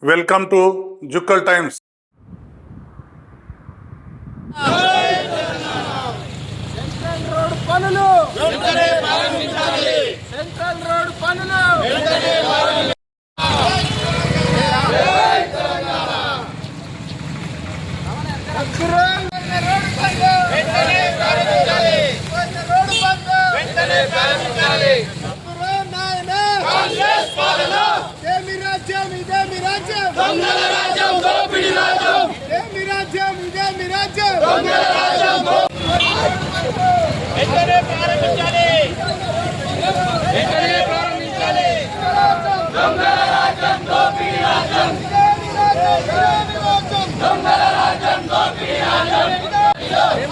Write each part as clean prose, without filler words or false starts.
Welcome to Jukkal times. Central road పనులు వెంటనే ప్రారంభించాలి. సెంట్రల్ రోడ్ పనులు వెంటనే ప్రారంభించాలి. కాంగ్రెస్ పాలన ఇదేమి రాజ్యం, ఇదేమి రాజ్యం, దొంగల రాజ్యం, దోపిడీ రాజ్యం, ఇదేమి రాజ్యం, ఇదేమి రాజ్యం, దొంగల రాజ్యం. వెంటనే ప్రారంభించాలి, వెంటనే ప్రారంభించాలి. దొంగల రాజ్యం, దోపిడీ రాజ్యం, దొంగల రాజ్యం, దోపిడీ రాజ్యం.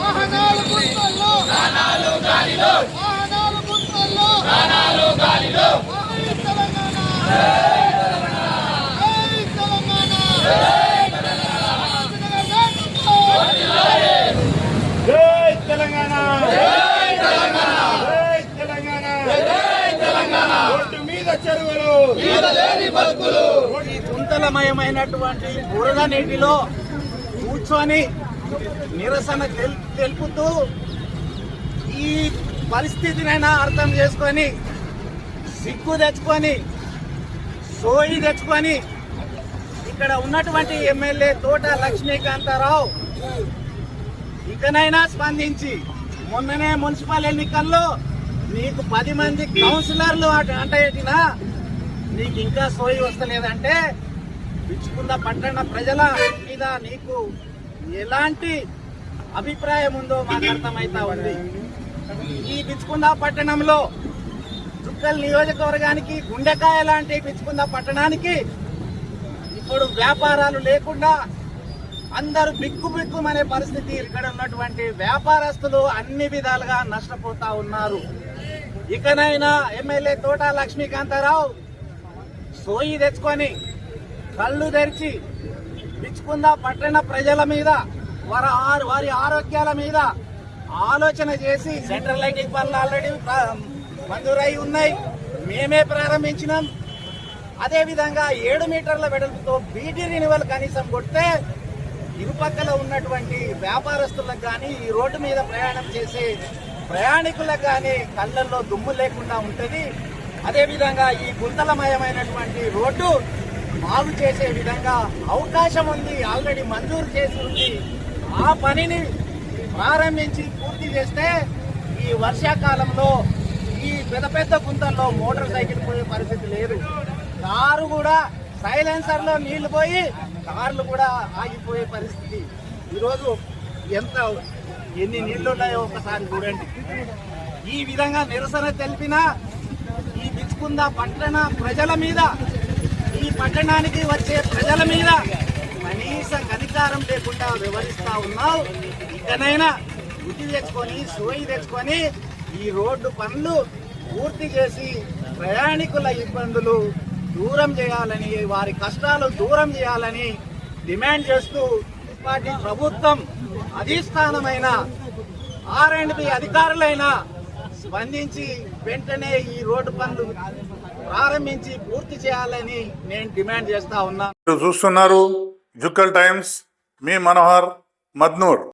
వాహనాలు గుంతల్లో, ప్రాణాలు గాలిలో, వాహనాలు గుంతల్లో, ప్రాణాలు గాలిలో. గుంతలమయమైనటువంటి బురద నీటిలో కూర్చొని నిరసన తెలుపుతూ ఈ పరిస్థితినైనా అర్థం చేసుకొని సిగ్గు తెచ్చుకొని సోయి తెచ్చుకొని ఇక్కడ ఉన్నటువంటి ఎమ్మెల్యే తోట లక్ష్మీకాంతారావు ఇకనైనా స్పందించి, మొన్ననే మున్సిపల్ ఎన్నికల్లో నీకు 10 మంది కౌన్సిలర్లు అంటేటినా నీకు ఇంకా సోయి వస్తలేదంటే బిచ్చుకుంద పట్టణ ప్రజల మీద నీకు ఎలాంటి అభిప్రాయం ఉందో మాకు అర్థమైతా ఉంది. ఈ బిచ్చుకుంద పట్టణంలో జుక్కల్ నియోజకవర్గానికి గుండెకాయ లాంటి బిచ్చుకుంద పట్టణానికి ఇప్పుడు వ్యాపారాలు లేకుండా అందరూ బిక్కుమనే పరిస్థితి. ఇక్కడ ఉన్నటువంటి వ్యాపారస్తులు అన్ని విధాలుగా నష్టపోతా ఉన్నారు. ఇకనైనా ఎమ్మెల్యే తోట లక్ష్మీకాంతారావు సోయి తెచ్చుకొని కళ్ళు తెరిచి బిచ్చుకుంద పట్టణ ప్రజల మీద వారి ఆరోగ్యాల మీద ఆలోచన చేసి, సెంట్రల్ లైటింగ్ పనులు ఆల్రెడీ మంజూరై ఉన్నాయి, మేమే ప్రారంభించినాం. అదేవిధంగా 7 మీటర్ల వెడల్పుతో బీటీ రినివల్ కనీసం కొడితే ఇరుపక్కల ఉన్నటువంటి వ్యాపారస్తులకు కానీ, ఈ రోడ్డు మీద ప్రయాణం చేసే ప్రయాణికులకు కానీ కళ్ళల్లో దుమ్ము లేకుండా ఉంటుంది. అదేవిధంగా ఈ గుంతలమయమైనటువంటి రోడ్డు బాగు చేసే విధంగా అవకాశం ఉంది, ఆల్రెడీ మంజూరు చేసి ఉంది. ఆ పనిని ప్రారంభించి పూర్తి చేస్తే ఈ వర్షాకాలంలో ఈ పెద్ద గుంతల్లో మోటార్ సైకిల్ పోయే పరిస్థితి లేదు. కారు కూడా సైలెన్సర్లో నీళ్లు పోయి కార్లు కూడా ఆగిపోయే పరిస్థితి. ఈరోజు ఎన్ని నీళ్లు ఉన్నాయో ఒకసారి చూడండి. ఈ విధంగా నిరసన తెలిపిన ఈ బిచ్చుకుంద పట్టణ ప్రజల మీద, ఈ పట్టణానికి వచ్చే ప్రజల మీద కనీస అధికారం లేకుండా వ్యవహరిస్తా ఉన్నావు. ఇకనైనా బుద్ధి తెచ్చుకొని సోయి తెచ్చుకొని ఈ రోడ్డు పనులు పూర్తి చేసి ప్రయాణికుల ఇబ్బందులు దూరం చేయాలని, వారి కష్టాలు దూరం చేయాలని డిమాండ్ చేస్తూ పార్టీ ప్రభుత్వం అధిష్టానమైన R&B అధికారులైన స్పందించి వెంటనే ఈ రోడ్డు పనులు ప్రారంభించి పూర్తి చేయాలని నేను డిమాండ్ చేస్తా ఉన్నా. చూస్తున్నారు జుక్కల్ టైమ్స్, మీ మనోహర్ మద్నూర్.